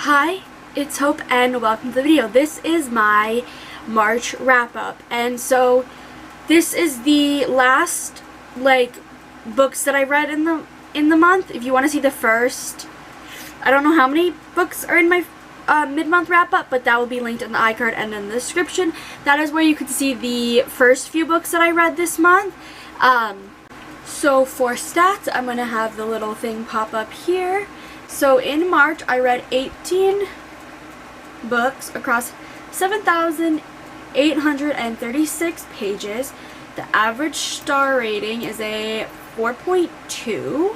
Hi, it's Hope and welcome to the video. This is my March wrap-up, and so this is the last books that I read in the month. If you want to see the first, I don't know how many books are in my mid-month wrap-up, but that will be linked in the iCard and in the description. That is where you can see the first few books that I read this month. So for stats, I'm going to have the little thing pop up here. So in March, I read 18 books across 7,836 pages. The average star rating is a 4.2.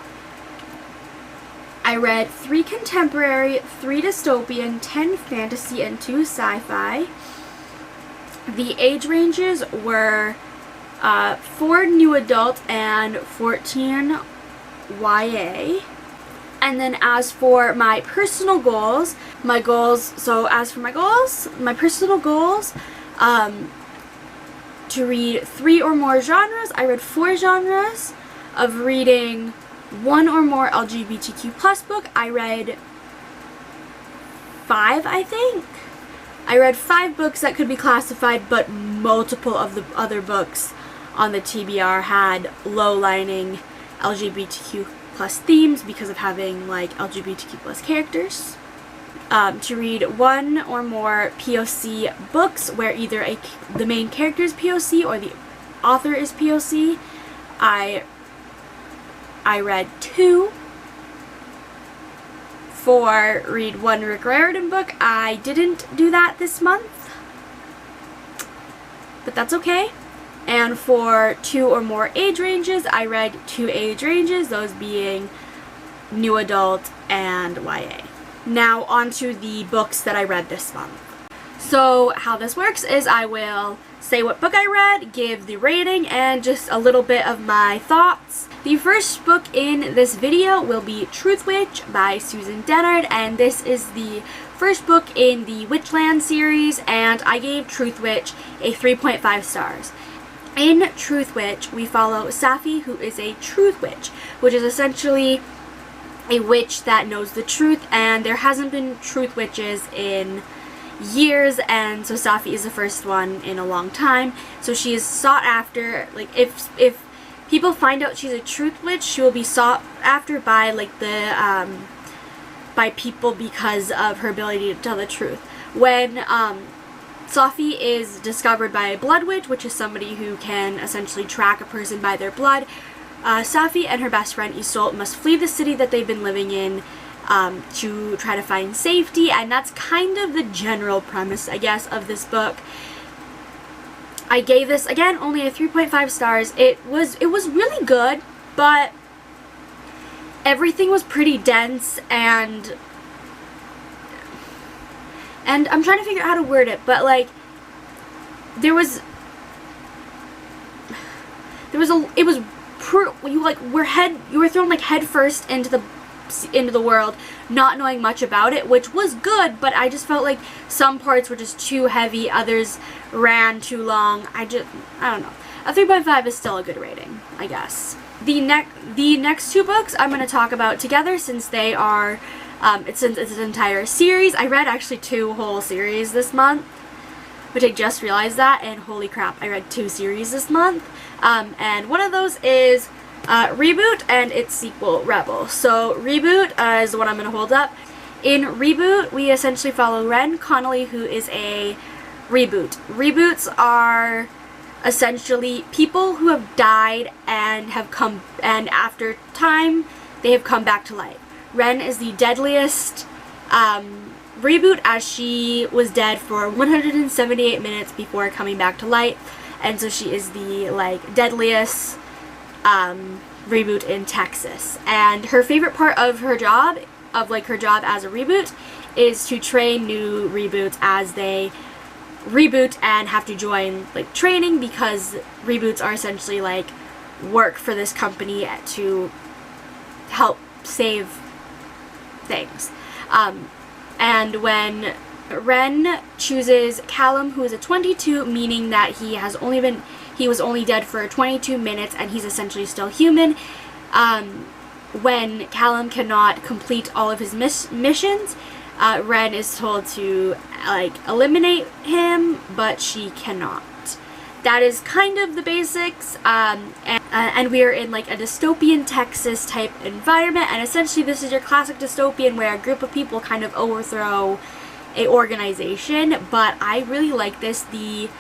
I read 3 contemporary, 3 dystopian, 10 fantasy, and 2 sci-fi. The age ranges were 4 new adult and 14 YA. And then as for my personal goals, my personal goals, to read 3 or more genres. I read 4 genres. Of reading 1 or more LGBTQ plus book, I read 5, I think. I read 5 books that could be classified, but multiple of the other books on the TBR had low-lining LGBTQ plus themes because of having LGBTQ plus characters. To read 1 or more POC books where either the main character is POC or the author is POC. I read 2. For read 1 Rick Riordan book, I didn't do that this month, but that's okay. And for 2 or more age ranges, I read 2 age ranges, those being new adult and YA. Now onto the books that I read this month. So how this works is I will say what book I read, give the rating, and just a little bit of my thoughts. The first book in this video will be Truthwitch by Susan Dennard, and this is the first book in the Witchland series, and I gave Truthwitch a 3.5 stars. In Truthwitch, we follow Safi, who is a truth witch, which is essentially a witch that knows the truth, and there hasn't been truth witches in years, and so Safi is the first one in a long time. So she is sought after. If people find out she's a truth witch, she will be sought after by by people because of her ability to tell the truth. When Safi is discovered by a blood witch, which is somebody who can essentially track a person by their blood. Safi and her best friend Isolde must flee the city that they've been living in to try to find safety, and that's kind of the general premise, I guess, of this book. I gave this, again, only a 3.5 stars. It was really good, but everything was pretty dense, and I'm trying to figure out how to word it, but you were thrown head first into the world, not knowing much about it, which was good, but I just felt like some parts were just too heavy, others ran too long. I don't know. A 3.5 is still a good rating, I guess. The next 2 books I'm going to talk about together, since they are it's an entire series. I read actually 2 whole series this month, which I just realized that, and holy crap, I read 2 series this month. And one of those is Reboot and its sequel, Rebel. So Reboot is the one I'm going to hold up. In Reboot, we essentially follow Ren Connolly, who is a reboot. Reboots are essentially people who have died and after time, they have come back to life. Ren is the deadliest reboot, as she was dead for 178 minutes before coming back to life, and so she is the deadliest reboot in Texas. And her favorite part of her job, as a reboot, is to train new reboots as they reboot and have to join training, because reboots are essentially work for this company to help save things. And when Ren chooses Callum, who is a 22, meaning that he was only dead for 22 minutes and he's essentially still human, when Callum cannot complete all of his missions, Ren is told to like eliminate him, but she cannot. That is kind of the basics, and we are in like a dystopian Texas type environment, and essentially this is your classic dystopian where a group of people kind of overthrow a organization. But I really like this. This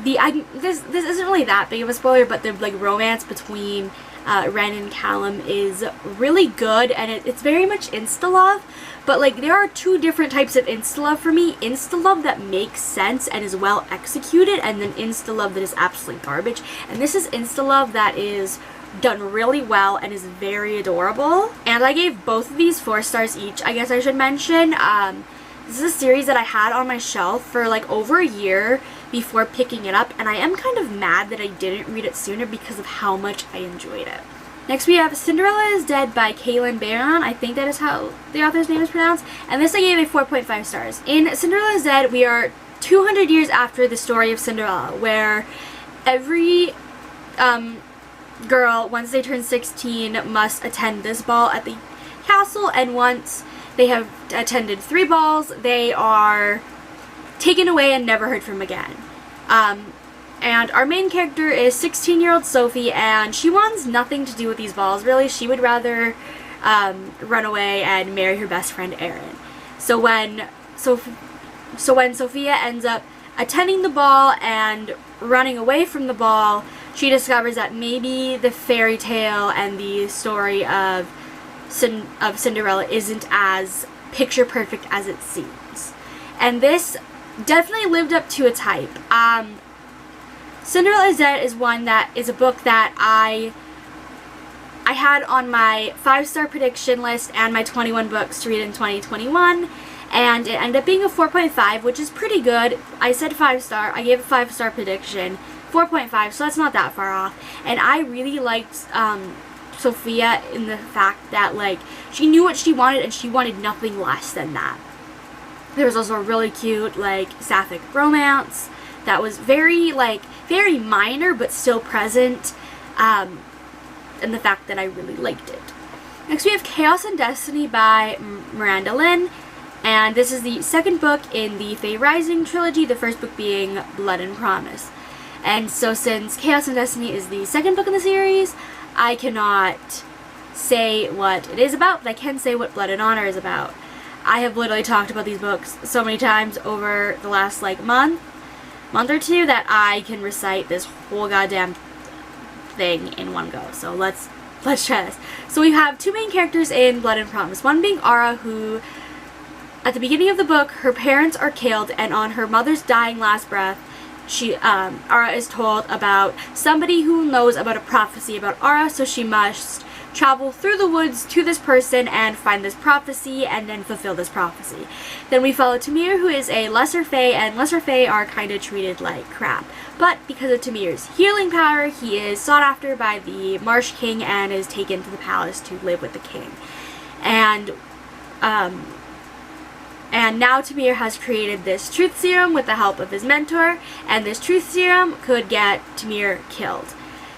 isn't really that big of a spoiler, but the like romance between Ren and Kaylnn is really good, and it's very much insta-love. But like there are two different types of insta-love for me. Insta-love that makes sense and is well executed, and then insta-love that is absolutely garbage. And this is insta-love that is done really well and is very adorable. And I gave both of these 4 stars each, I guess I should mention. This is a series that I had on my shelf for like over a year before picking it up, and I am kind of mad that I didn't read it sooner because of how much I enjoyed it. Next we have Cinderella is Dead by Kaylnn Bayron. I think that is how the author's name is pronounced. And this I gave a 4.5 stars. In Cinderella is Dead, we are 200 years after the story of Cinderella, where every girl, once they turn 16, must attend this ball at the castle, and once they have attended 3 balls, they are taken away and never heard from again. And our main character is 16-year-old Sophie, and she wants nothing to do with these balls, really. She would rather run away and marry her best friend, Aaron. So when Sophia ends up attending the ball and running away from the ball, she discovers that maybe the fairy tale and the story of Cinderella isn't as picture perfect as it seems. And this definitely lived up to its hype. Cinderella is Dead is one that is a book that I had on my 5-star prediction list and my 21 books to read in 2021, and it ended up being a 4.5, which is pretty good. I said 5-star, I gave a 5-star prediction, 4.5, so that's not that far off. And I really liked Sophia in the fact that like she knew what she wanted and she wanted nothing less than that. There was also a really cute like sapphic romance that was very minor but still present, and the fact that I really liked it. Next we have Chaos and Destiny by Miranda Lynn, and this is the second book in the Fae Rising trilogy, the first book being Blood and Promise. And so since Chaos and Destiny is the second book in the series, I cannot say what it is about, but I can say what Blood and Honor is about. I have literally talked about these books so many times over the last like month or two that I can recite this whole goddamn thing in one go. So let's try this. So we have 2 main characters in Blood and Promise. One being Ara, who at the beginning of the book, her parents are killed, and on her mother's dying last breath, Ara is told about somebody who knows about a prophecy about Ara, so she must travel through the woods to this person and find this prophecy and then fulfill this prophecy. Then we follow Tamir, who is a lesser fae, and lesser fae are kind of treated like crap. But because of Tamir's healing power, he is sought after by the Marsh King and is taken to the palace to live with the king. And now Tamir has created this truth serum with the help of his mentor, and this truth serum could get Tamir killed.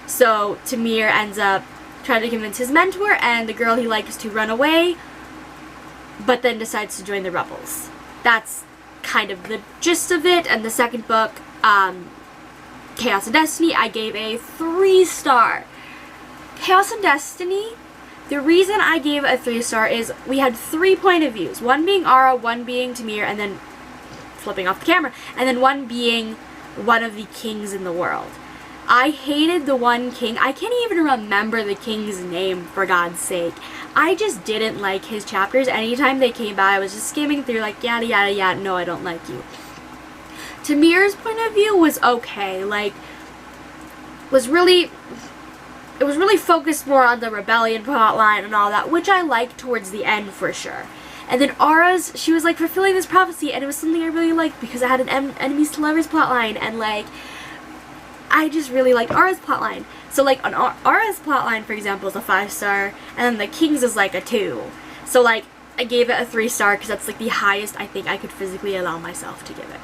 So Tamir ends up trying to convince his mentor and the girl he likes to run away, but then decides to join the rebels. That's kind of the gist of it. And the second book, Chaos and Destiny, I gave a 3-star. Chaos and Destiny, the reason I gave a 3-star is we had 3 point of views. One being Ara, one being Tamir, and then flipping off the camera, and then one being one of the kings in the world. I hated the one king. I can't even remember the king's name, for God's sake. I just didn't like his chapters. Anytime they came by, I was just skimming through like, yada, yada, yada, no, I don't like you. Tamir's point of view was okay. Like, it was really focused more on the rebellion plotline and all that, which I liked towards the end for sure. And then Ara's, she was like fulfilling this prophecy, and it was something I really liked because it had an enemies to lovers plotline, and like, I just really liked Ara's plotline. So like on Ara's plotline, for example, is a 5-star, and then the King's is like a 2. So like I gave it a 3-star because that's like the highest I think I could physically allow myself to give it.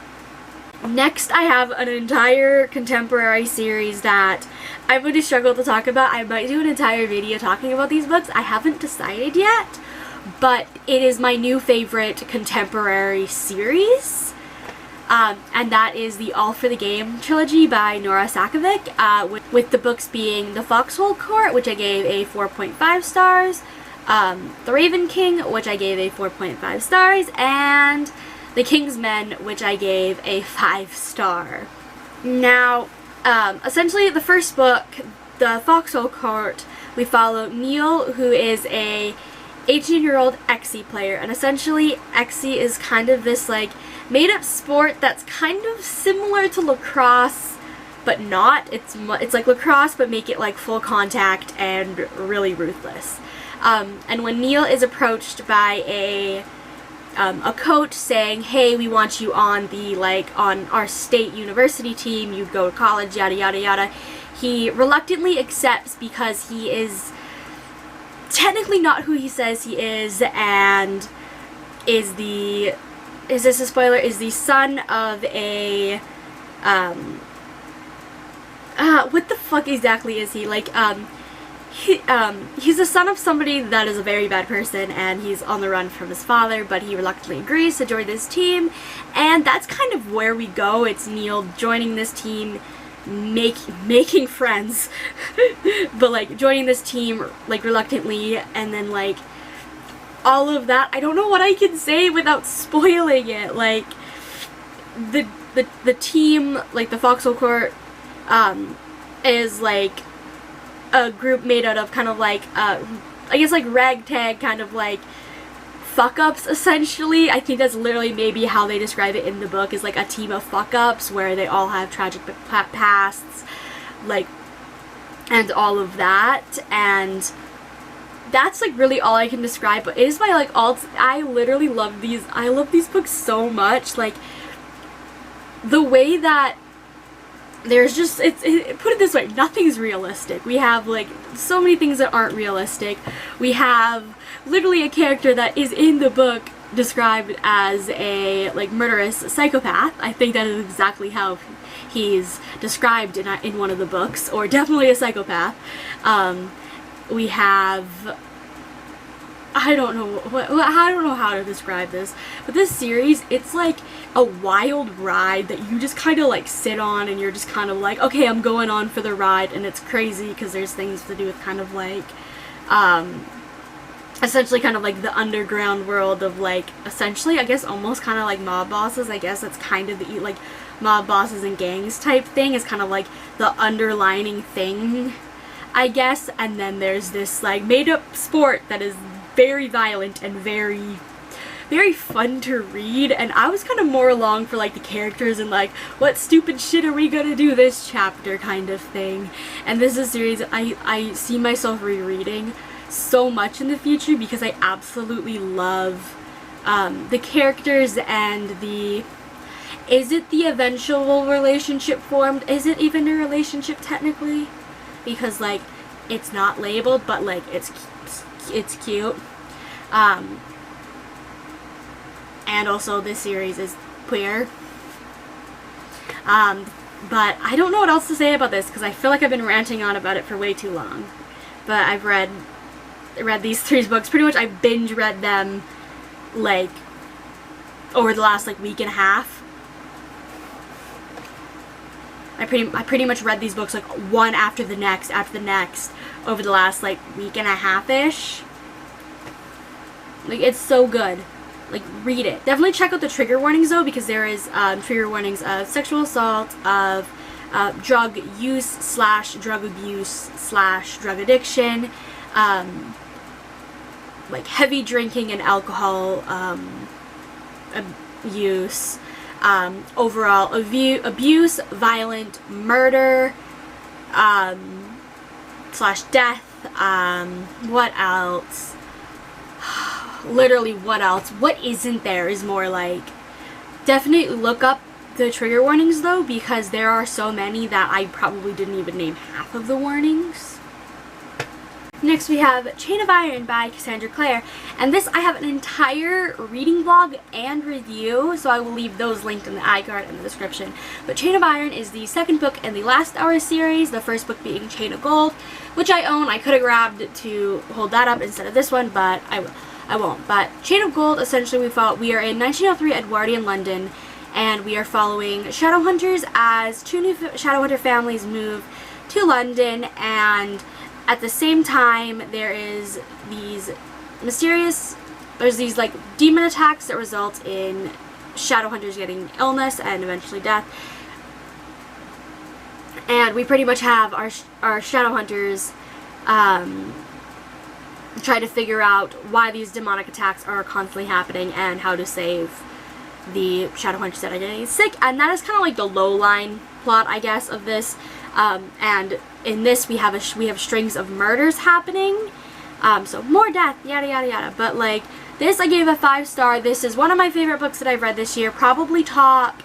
Next, I have an entire contemporary series that I'm going to struggle to talk about. I might do an entire video talking about these books. I haven't decided yet, but it is my new favorite contemporary series. And that is the All for the Game trilogy by Nora Sakavic, with the books being The Foxhole Court, which I gave a 4.5 stars, The Raven King, which I gave a 4.5 stars, and The King's Men, which I gave a 5 star. Now, essentially the first book, The Foxhole Court, we follow Neil, who is a 18-year-old Xe player, and essentially Xe is kind of this like made-up sport that's kind of similar to lacrosse, but not. It's like lacrosse, but make it like full contact and really ruthless. And when Neil is approached by a coach saying, "Hey, we want you on on our state university team. You'd go to college, yada yada yada," he reluctantly accepts because he is technically not who he says he is, and is this a spoiler? Is the son of a what the fuck exactly is he? Like he's the son of somebody that is a very bad person, and he's on the run from his father, but he reluctantly agrees to join this team, and that's kind of where we go. It's Neil joining this team, making friends, but like joining this team like reluctantly, and then like all of that. I don't know what I can say without spoiling it. Like the team, like the Foxhole Court, is like a group made out of kind of like I guess like ragtag kind of like fuck-ups, essentially. I think that's literally maybe how they describe it in the book, is like a team of fuck-ups where they all have tragic pasts, like, and all of that, and that's like really all I can describe. But it is my like I literally love these. I love these books so much. Like the way that there's just put it this way, nothing's realistic. We have like so many things that aren't realistic. We have literally a character that is in the book described as a like murderous psychopath. I think that is exactly how he's described in one of the books, or definitely a psychopath. We have, I don't know how to describe this, but this series, it's like a wild ride that you just kind of like sit on, and you're just kind of like, okay, I'm going on for the ride, and it's crazy because there's things to do with kind of like essentially kind of like the underground world of like, essentially I guess almost kind of like mob bosses. I guess that's kind of the like mob bosses and gangs type thing is kind of like the underlining thing, I guess. And then there's this like made up sport that is very violent and very, very fun to read, and I was kind of more along for like the characters and like what stupid shit are we gonna do this chapter kind of thing. And this is a series I see myself rereading so much in the future because I absolutely love the characters and is it the eventual relationship formed? Is it even a relationship technically? Because like it's not labeled, but like it's cute. And also this series is queer. But I don't know what else to say about this because I feel like I've been ranting on about it for way too long. But I've read these 3 books. Pretty much I binge read them like over the last like week and a half. I pretty much read these books like one after the next over the last like week and a half-ish. Like it's so good. Like read it. Definitely check out the trigger warnings though, because there is trigger warnings of sexual assault, of drug use / drug abuse / drug addiction, like heavy drinking and alcohol use, overall abuse, violent murder / death. What else? Literally, what else? What isn't there is more like, definitely look up the trigger warnings though, because there are so many that I probably didn't even name half of the warnings. Next we have Chain of Iron by Cassandra Clare, and this I have an entire reading vlog and review, so I will leave those linked in the iCard and the description. But Chain of Iron is the second book in the Last Hour series, the first book being Chain of Gold, which I own. I could have grabbed to hold that up instead of this one, but I won't. But Chain of Gold, essentially we are in 1903 Edwardian London, and we are following Shadowhunters as 2 new Shadowhunter families move to London, and at the same time there's these like demon attacks that result in Shadowhunters getting illness and eventually death. And we pretty much have our Shadowhunters try to figure out why these demonic attacks are constantly happening and how to save the Shadowhunters that are getting sick. And that is kind of like the low line plot, I guess, of this. And in this we have strings of murders happening. So more death, yada yada yada. But like this, I gave a 5-star. This is one of my favorite books that I've read this year. Probably top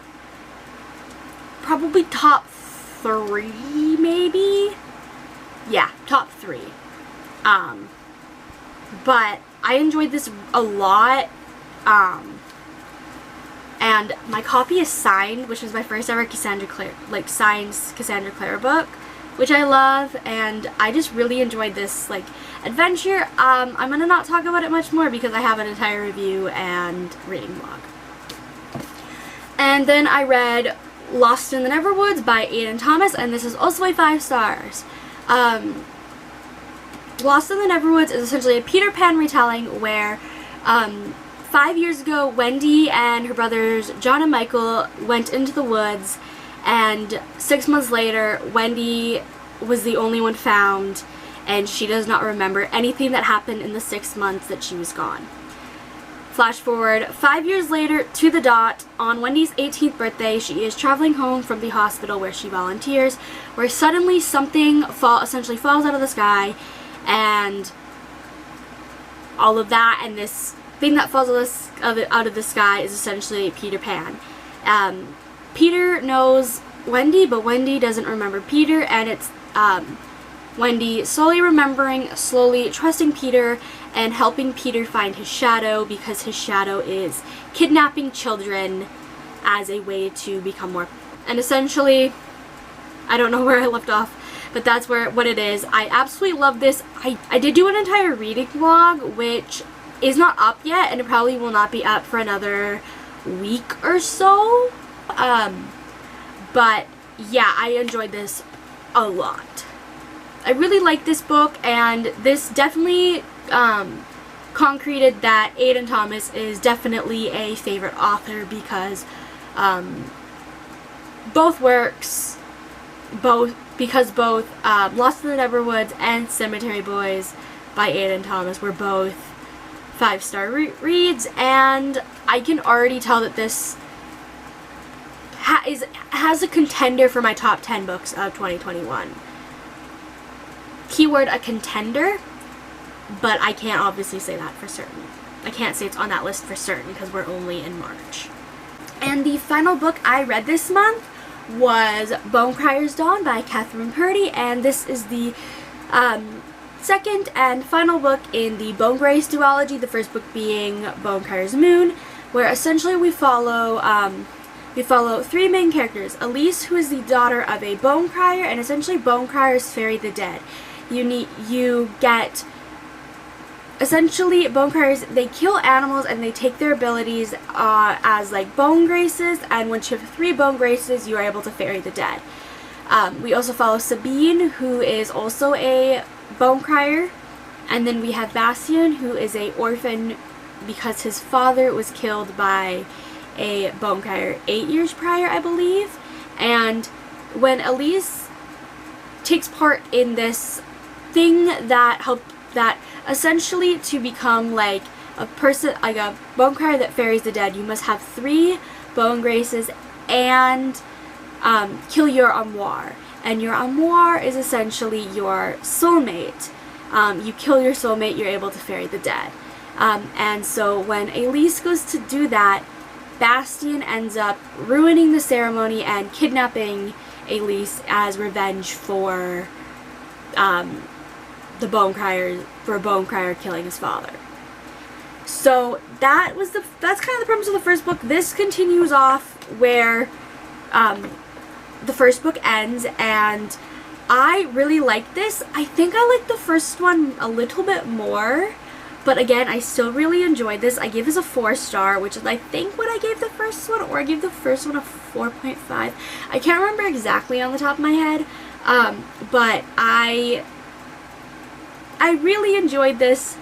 3, maybe. Yeah, top 3. But I enjoyed this a lot. And my copy is signed, which was my first ever Cassandra Clare, signed Cassandra Clare book, which I love, and I just really enjoyed this, adventure. I'm gonna not talk about it much more because I have an entire review and reading blog. And then I read Lost in the Neverwoods by Aiden Thomas, and this is also a 5 stars. Lost in the Neverwoods is essentially a Peter Pan retelling where 5 years ago, Wendy and her brothers John and Michael went into the woods, and 6 months later, Wendy was the only one found, and she does not remember anything that happened in the 6 months that she was gone. Flash forward 5 years later to the dot, on Wendy's 18th birthday, she is traveling home from the hospital where she volunteers, where suddenly something essentially falls out of the sky, and all of that, and this thing that falls out of the sky is essentially Peter Pan. Peter knows Wendy, but Wendy doesn't remember Peter, and it's Wendy slowly remembering, slowly trusting Peter, and helping Peter find his shadow, because his shadow is kidnapping children as a way to become more. And essentially, I don't know where I left off, but that's what it is. I absolutely love this. I did do an entire reading vlog, which is not up yet, and it probably will not be up for another week or so. But yeah, I enjoyed this a lot. I really like this book, and this definitely concreted that Aiden Thomas is definitely a favorite author, because both Lost in the Neverwoods and Cemetery Boys by Aiden Thomas were both 5-star reads, and I can already tell that this has a contender for my top 10 books of 2021. Keyword, a contender, but I can't obviously say that for certain. I can't say it's on that list for certain because we're only in March. And the final book I read this month was Bone Crier's Dawn by Kathryn Purdie, and this is the second and final book in the Bone Grace duology, the first book being Bone Crier's Moon, where essentially we follow 3 main characters. Elise, who is the daughter of a bone crier, and essentially bone criers ferry the dead. Essentially bone criers, they kill animals and they take their abilities as bone graces, and once you have 3 bone graces, you are able to ferry the dead. We also follow Sabine, who is also a bone crier, and then we have Bastian, who is a orphan because his father was killed by a bone crier 8 years prior, I believe. And when Elise takes part in this thing that essentially to become a person, a bone crier that ferries the dead, you must have 3 bone graces and kill your amour. And your amour is essentially your soulmate. You kill your soulmate, you're able to ferry the dead. And so when Elise goes to do that, Bastian ends up ruining the ceremony and kidnapping Elise as revenge for Bone Crier killing his father. So that's kind of the premise of the first book. This continues off where the first book ends, and I really like this. I think I like the first one a little bit more, But again, I still really enjoyed this. I gave this a 4-star, which is I think what I gave the first one, or I gave the first one a 4.5. I can't remember exactly on the top of my head, but I really enjoyed this.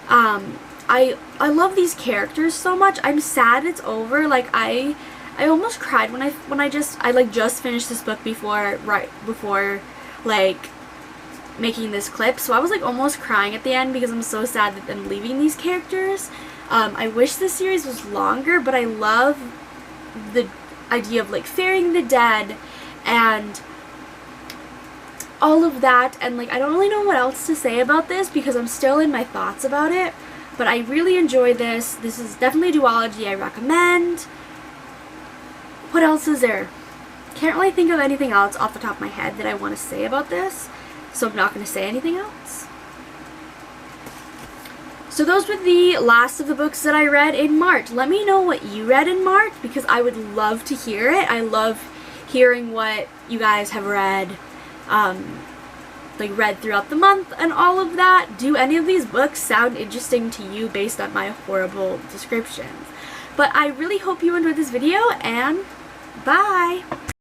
I love these characters so much. I'm sad it's over. Like I almost cried when I just finished this book before like making this clip, so I was like almost crying at the end because I'm so sad that I'm leaving these characters. I wish this series was longer, but I love the idea of like ferrying the dead and all of that, and like I don't really know what else to say about this because I'm still in my thoughts about it, but I really enjoyed this. This is definitely a duology I recommend. What else is there? Can't really think of anything else off the top of my head that I want to say about this, so I'm not going to say anything else. So those were the last of the books that I read in March. Let me know what you read in March because I would love to hear it. I love hearing what you guys have read, like read throughout the month and all of that. Do any of these books sound interesting to you based on my horrible descriptions? But I really hope you enjoyed this video, and bye!